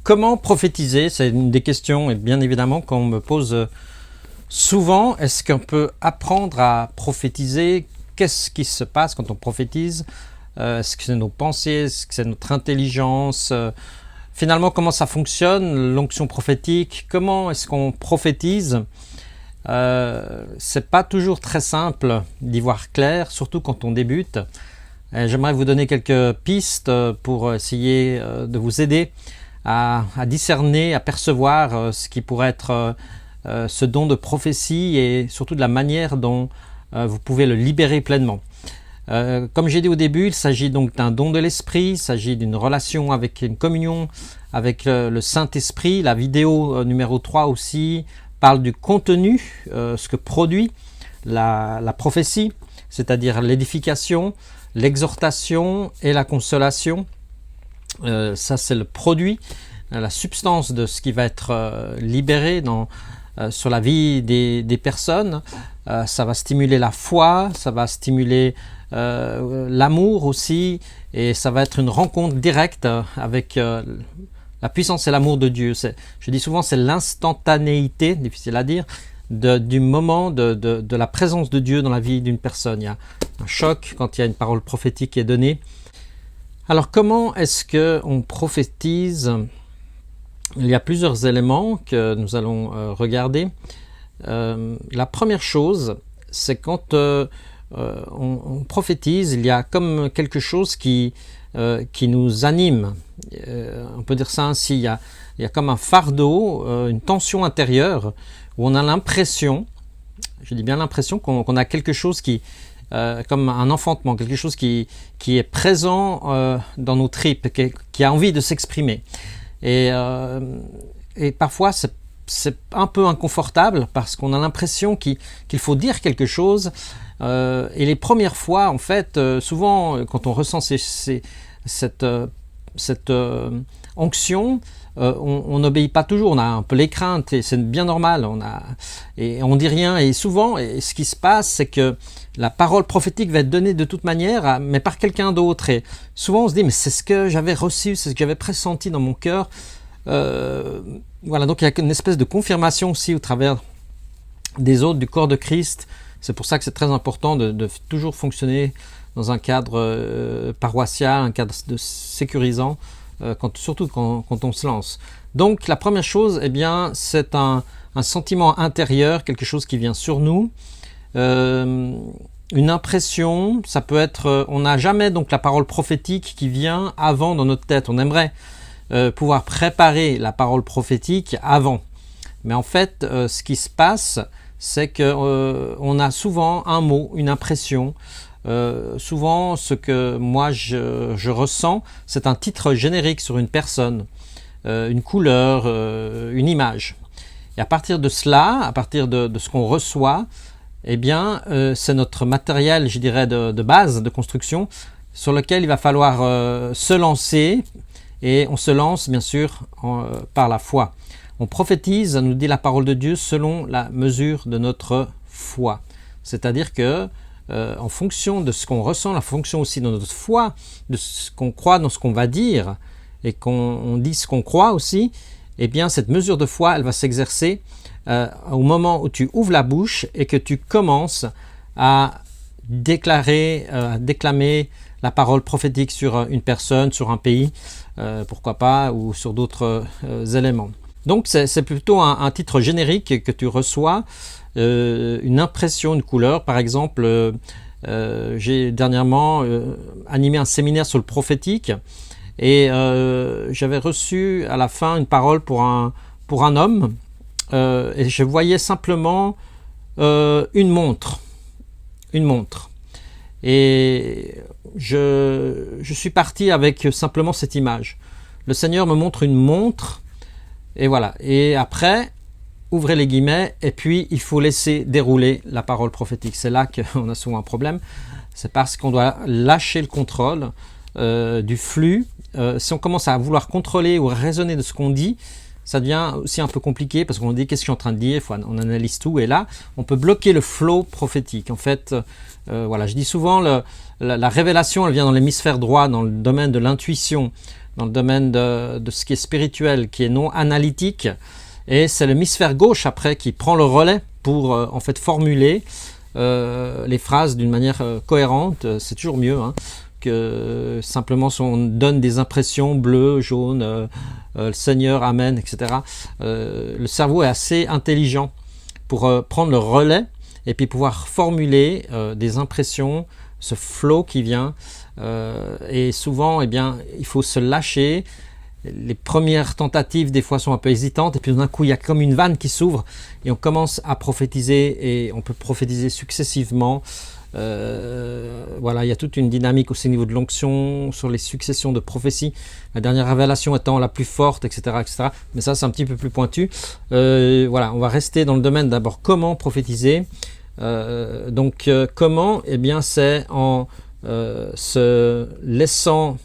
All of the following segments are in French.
Comment prophétiser? C'est une des questions, et bien évidemment, qu'on me pose souvent. Est-ce qu'on peut apprendre à prophétiser? Qu'est-ce qui se passe quand on prophétise? Est-ce que c'est nos pensées? Est-ce que c'est notre intelligence? Finalement, comment ça fonctionne, l'onction prophétique? Comment est-ce qu'on prophétise? C'est pas toujours très simple d'y voir clair, surtout quand on débute. J'aimerais vous donner quelques pistes pour essayer de vous aider à discerner, à percevoir ce qui pourrait être ce don de prophétie et surtout de la manière dont vous pouvez le libérer pleinement. Comme j'ai dit au début, il s'agit donc d'un don de l'esprit, il s'agit d'une relation avec une communion avec le Saint-Esprit. La vidéo numéro 3 aussi parle du contenu, ce que produit la prophétie, c'est-à-dire l'édification, l'exhortation et la consolation. Ça c'est le produit, la substance de ce qui va être libéré sur la vie des personnes. Ça va stimuler la foi, ça va stimuler l'amour aussi, et ça va être une rencontre directe avec la puissance et l'amour de Dieu. Je dis souvent, c'est l'instantanéité, difficile à dire, du moment de la présence de Dieu dans la vie d'une personne. Il y a un choc quand il y a une parole prophétique qui est donnée. Alors comment est-ce qu'on prophétise? Il y a plusieurs éléments que nous allons regarder. La première chose, c'est quand on prophétise, il y a comme quelque chose qui nous anime. On peut dire ça ainsi, il y a comme un fardeau, une tension intérieure, où on a l'impression, je dis bien l'impression, qu'on a quelque chose comme un enfantement, quelque chose qui est présent dans nos tripes, qui a envie de s'exprimer. Et parfois, c'est un peu inconfortable parce qu'on a l'impression qu'il faut dire quelque chose. Et les premières fois, en fait, souvent, quand on ressent cette onction, on n'obéit pas toujours, on a un peu les craintes et c'est bien normal, et on dit rien. Et souvent, ce qui se passe, c'est que la parole prophétique va être donnée de toute manière, mais par quelqu'un d'autre. Et souvent, on se dit, mais c'est ce que j'avais reçu, c'est ce que j'avais pressenti dans mon cœur. Voilà, donc il y a une espèce de confirmation aussi au travers des autres, du corps de Christ. C'est pour ça que c'est très important de toujours fonctionner dans un cadre paroissial, un cadre sécurisant, surtout quand on se lance. Donc la première chose, eh bien, c'est un sentiment intérieur, quelque chose qui vient sur nous, une impression. Ça peut être, on n'a jamais donc la parole prophétique qui vient avant dans notre tête. On aimerait pouvoir préparer la parole prophétique avant, mais en fait, ce qui se passe, c'est que on a souvent un mot, une impression. Souvent, ce que moi je ressens, c'est un titre générique sur une personne, une couleur, une image. Et à partir de cela, à partir de ce qu'on reçoit, eh bien, c'est notre matériel, je dirais, de base, de construction, sur lequel il va falloir se lancer. Et on se lance, bien sûr, par la foi. On prophétise, nous dit la parole de Dieu, selon la mesure de notre foi. C'est-à-dire que en fonction de ce qu'on ressent, la fonction aussi de notre foi, de ce qu'on croit dans ce qu'on va dire, et qu'on dit ce qu'on croit aussi, eh bien cette mesure de foi, elle va s'exercer au moment où tu ouvres la bouche et que tu commences à déclamer la parole prophétique sur une personne, sur un pays, pourquoi pas, ou sur d'autres éléments. Donc c'est plutôt un titre générique que tu reçois, une impression, une couleur. Par exemple, j'ai dernièrement animé un séminaire sur le prophétique et j'avais reçu à la fin une parole pour un homme, et je voyais simplement une montre. Et je suis parti avec simplement cette image. Le Seigneur me montre une montre, et voilà. Et après, ouvrez les guillemets, et puis il faut laisser dérouler la parole prophétique. C'est là qu'on a souvent un problème. C'est parce qu'on doit lâcher le contrôle du flux. Si on commence à vouloir contrôler ou raisonner de ce qu'on dit, ça devient aussi un peu compliqué parce qu'on dit qu'est-ce que je suis en train de dire, on analyse tout, et là, on peut bloquer le flow prophétique. En fait, voilà, je dis souvent, la révélation, elle vient dans l'hémisphère droit, dans le domaine de l'intuition. dans le domaine de ce qui est spirituel, qui est non analytique. Et c'est l'hémisphère gauche après qui prend le relais pour en fait formuler les phrases d'une manière cohérente. C'est toujours mieux que simplement si on donne des impressions bleues, jaunes, le Seigneur, Amen, etc. Le cerveau est assez intelligent pour prendre le relais et puis pouvoir formuler des impressions, ce flow qui vient. Et souvent, eh bien, il faut se lâcher. Les premières tentatives, des fois, sont un peu hésitantes. Et puis, d'un coup, il y a comme une vanne qui s'ouvre. Et on commence à prophétiser. Et on peut prophétiser successivement. Voilà, il y a toute une dynamique aussi au niveau de l'onction, sur les successions de prophéties. La dernière révélation étant la plus forte, etc. etc. Mais ça, c'est un petit peu plus pointu. Voilà, on va rester dans le domaine d'abord comment prophétiser. Comment? Eh bien, c'est en se laissant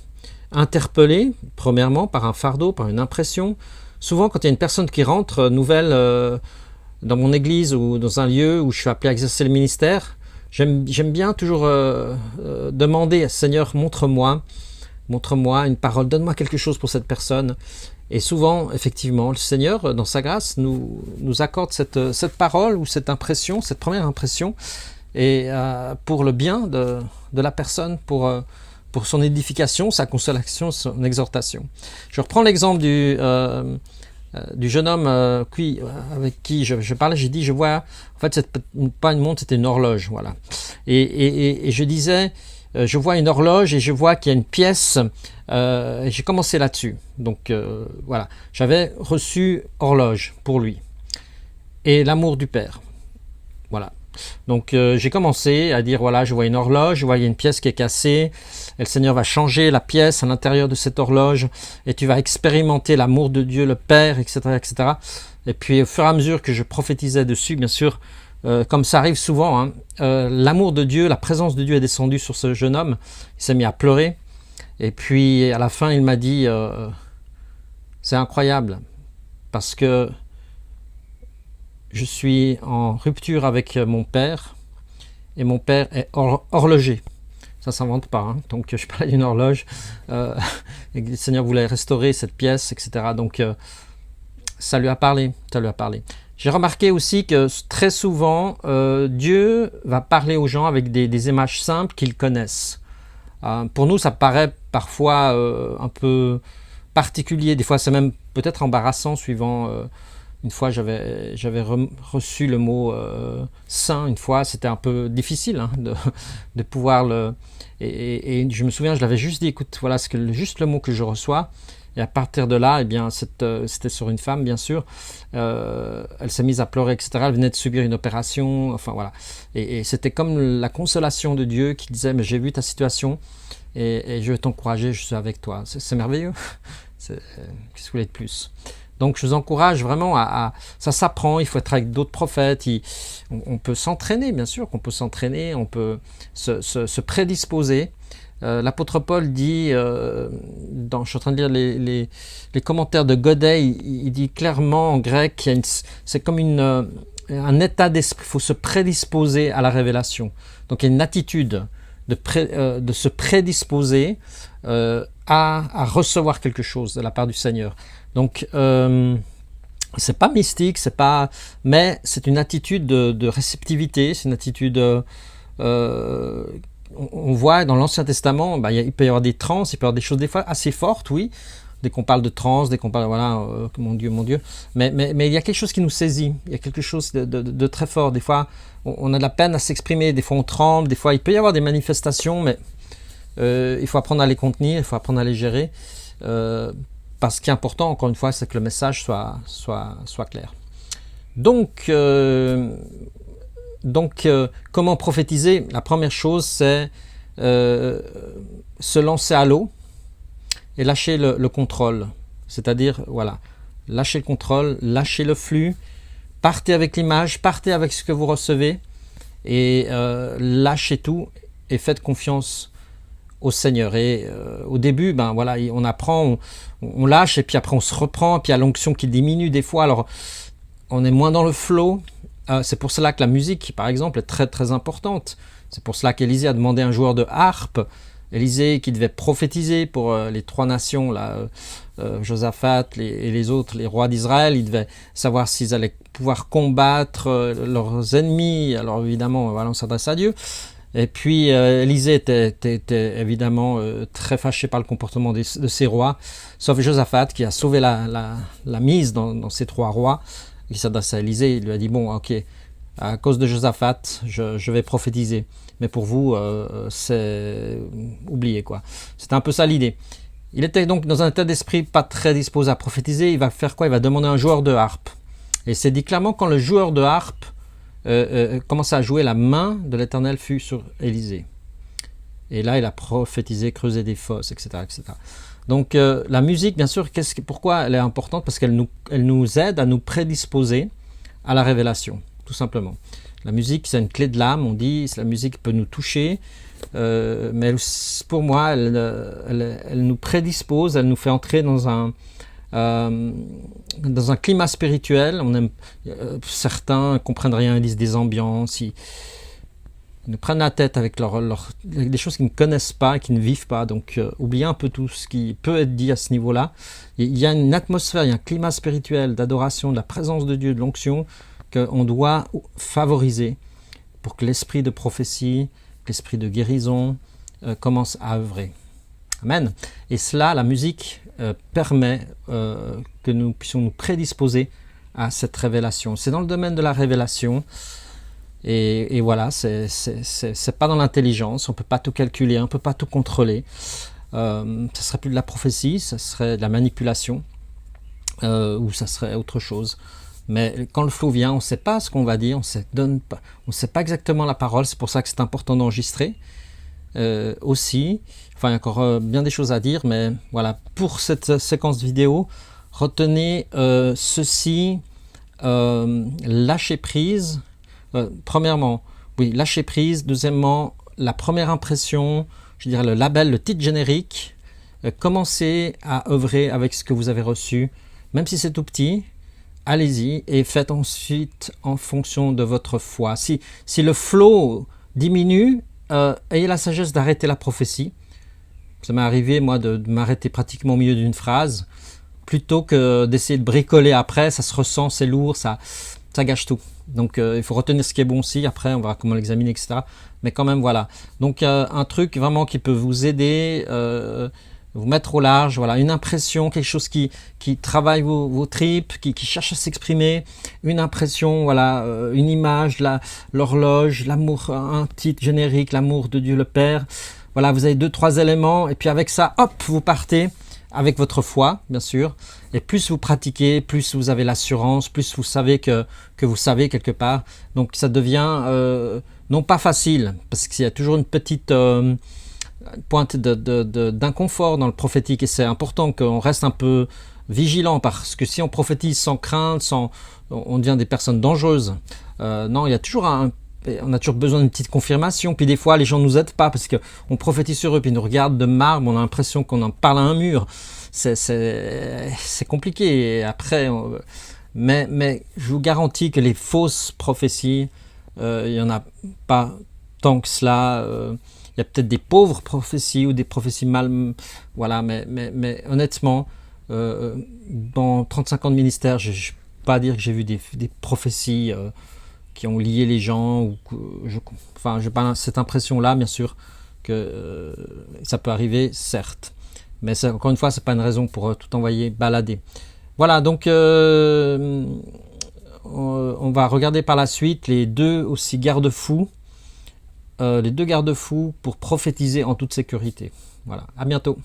interpellé, premièrement, par un fardeau, par une impression. Souvent, quand il y a une personne qui rentre nouvelle dans mon église ou dans un lieu où je suis appelé à exercer le ministère, j'aime bien toujours demander, Seigneur, montre-moi une parole, donne-moi quelque chose pour cette personne. Et souvent, effectivement, le Seigneur, dans sa grâce, nous accorde cette parole ou cette impression, cette première impression, et pour le bien de la personne, pour son édification, sa consolation, son exhortation. Je reprends l'exemple du jeune homme avec qui je parlais. J'ai dit, je vois, en fait, c'est pas une montre, c'était une horloge, voilà. Et je disais, je vois une horloge et je vois qu'il y a une pièce. Et j'ai commencé là-dessus. Donc voilà, j'avais reçu horloge pour lui et l'amour du Père. Voilà. Donc j'ai commencé à dire, voilà, je vois une horloge, je vois il y a une pièce qui est cassée, et le Seigneur va changer la pièce à l'intérieur de cette horloge, et tu vas expérimenter l'amour de Dieu, le Père, etc., etc. Et puis au fur et à mesure que je prophétisais dessus, bien sûr, comme ça arrive souvent, l'amour de Dieu, la présence de Dieu est descendue sur ce jeune homme, il s'est mis à pleurer, et puis à la fin il m'a dit, c'est incroyable, parce que je suis en rupture avec mon père et mon père est horloger. Ça ne s'invente pas. Donc je parlais d'une horloge. Et le Seigneur voulait restaurer cette pièce, etc. Donc ça lui a parlé. J'ai remarqué aussi que très souvent, Dieu va parler aux gens avec des images simples qu'ils connaissent. Pour nous, ça paraît parfois un peu particulier. Des fois, c'est même peut-être embarrassant suivant... Une fois, j'avais reçu le mot saint. Une fois, c'était un peu difficile de pouvoir le... Et je me souviens, je l'avais juste dit, écoute, voilà, c'est juste le mot que je reçois. Et à partir de là, eh bien, c'était sur une femme, bien sûr. Elle s'est mise à pleurer, etc. Elle venait de subir une opération. Enfin, voilà. Et c'était comme la consolation de Dieu qui disait, mais j'ai vu ta situation et je vais t'encourager, je suis avec toi. C'est merveilleux. Qu'est-ce que vous voulez de plus? Donc je vous encourage vraiment ça s'apprend, il faut être avec d'autres prophètes, on peut s'entraîner, bien sûr qu'on peut s'entraîner, on peut se prédisposer. L'apôtre Paul dit, je suis en train de lire les commentaires de Godet, il dit clairement en grec, c'est comme un état d'esprit, il faut se prédisposer à la révélation. Donc il y a une attitude de se prédisposer à recevoir quelque chose de la part du Seigneur. Donc, c'est pas mystique, mais c'est une attitude de réceptivité, c'est une attitude. On voit dans l'Ancien Testament, il peut y avoir des trans, il peut y avoir des choses des fois assez fortes, oui. Dès qu'on parle de trans, dès qu'on parle, voilà, mon Dieu, mais il y a quelque chose qui nous saisit, il y a quelque chose de très fort. Des fois, on a de la peine à s'exprimer, des fois on tremble, des fois il peut y avoir des manifestations, mais il faut apprendre à les contenir, il faut apprendre à les gérer. Parce ce qui est important, encore une fois, c'est que le message soit clair. Donc, comment prophétiser? La première chose, c'est se lancer à l'eau et lâcher le contrôle. C'est-à-dire, voilà, lâcher le contrôle, lâcher le flux, partez avec l'image, partez avec ce que vous recevez et lâchez tout et faites confiance au Seigneur. Et au début, voilà, on apprend, on lâche et puis après on se reprend, puis il y a l'onction qui diminue des fois, alors on est moins dans le flow. C'est pour cela que la musique, par exemple, est très très importante. C'est pour cela qu'Élisée a demandé à un joueur de harpe Élisée qui devait prophétiser pour les 3 nations, là, Josaphat et les autres, les rois d'Israël. Il devait savoir s'ils allaient pouvoir combattre leurs ennemis. Alors évidemment, voilà, on s'adresse à Dieu. Et puis Élisée était évidemment très fâché par le comportement de ces rois, sauf Josaphat qui a sauvé la mise dans ces 3 rois. Il s'adresse à Élisée, il lui a dit, bon, ok, à cause de Josaphat, je vais prophétiser. Mais pour vous, c'est oublié, quoi. C'était un peu ça l'idée. Il était donc dans un état d'esprit pas très disposé à prophétiser. Il va faire quoi? Il va demander un joueur de harpe. Et c'est dit clairement, quand le joueur de harpe commença à jouer, la main de l'Éternel fut sur Élisée. Et là, il a prophétisé, creusé des fosses, etc. etc. Donc la musique, bien sûr, pourquoi elle est importante? Parce qu'elle nous aide à nous prédisposer à la révélation, tout simplement. La musique, c'est une clé de l'âme, on dit, la musique peut nous toucher, mais pour moi, elle nous prédispose, elle nous fait entrer dans un climat spirituel. Certains ne comprennent rien, ils disent des ambiances, ils nous prennent la tête avec des choses qu'ils ne connaissent pas, qu'ils ne vivent pas. Donc, oubliez un peu tout ce qui peut être dit à ce niveau-là. Il y a une atmosphère, il y a un climat spirituel d'adoration, de la présence de Dieu, de l'onction, qu'on doit favoriser pour que l'esprit de prophétie, l'esprit de guérison commence à œuvrer. Amen. Et cela, la musique permet que nous puissions nous prédisposer à cette révélation. C'est dans le domaine de la révélation. Et voilà, c'est pas dans l'intelligence, on ne peut pas tout calculer, on ne peut pas tout contrôler. Ça ne serait plus de la prophétie, ça serait de la manipulation, ou ça serait autre chose. Mais quand le flow vient, on ne sait pas ce qu'on va dire, on ne sait pas exactement la parole, c'est pour ça que c'est important d'enregistrer aussi. Enfin, il y a encore bien des choses à dire, mais voilà, pour cette séquence vidéo, retenez ceci, lâcher prise. Premièrement, oui, lâcher prise. Deuxièmement, la première impression, je dirais le label, le titre générique. Commencez à œuvrer avec ce que vous avez reçu, même si c'est tout petit. Allez-y et faites ensuite en fonction de votre foi. Si le flow diminue, ayez la sagesse d'arrêter la prophétie. Ça m'est arrivé, moi, de m'arrêter pratiquement au milieu d'une phrase, plutôt que d'essayer de bricoler après. Ça se ressent, c'est lourd, ça gâche tout. Donc il faut retenir ce qui est bon aussi, après on verra comment l'examiner, etc. Mais quand même, voilà. Donc un truc vraiment qui peut vous aider, vous mettre au large, voilà, une impression, quelque chose qui travaille vos tripes, qui cherche à s'exprimer, une impression, voilà, une image, l'horloge, l'amour, un titre générique, l'amour de Dieu le Père. Voilà, vous avez 2-3 éléments, et puis avec ça, hop, vous partez avec votre foi, bien sûr. Et plus vous pratiquez, plus vous avez l'assurance, plus vous savez que vous savez quelque part. Donc ça devient non pas facile, parce qu'il y a toujours une petite pointe d'inconfort dans le prophétique, et c'est important qu'on reste un peu vigilant, parce que si on prophétise sans crainte, on devient des personnes dangereuses. Non, il y a toujours on a toujours besoin d'une petite confirmation, puis des fois les gens ne nous aident pas parce qu'on prophétise sur eux, puis ils nous regardent de marbre, on a l'impression qu'on en parle à un mur. C'est compliqué. Et après, mais je vous garantis que les fausses prophéties, il n'y en a pas tant que cela. Il y a peut-être des pauvres prophéties ou des prophéties mal... Voilà, mais honnêtement, dans 35 ans de ministère, je ne peux pas dire que j'ai vu des prophéties qui ont lié les gens. Ou j'ai pas cette impression-là, bien sûr, que ça peut arriver, certes. Mais encore une fois, ce n'est pas une raison pour tout envoyer balader. Voilà, donc on va regarder par la suite les deux aussi garde-fous. Les deux garde-fous pour prophétiser en toute sécurité. Voilà, à bientôt.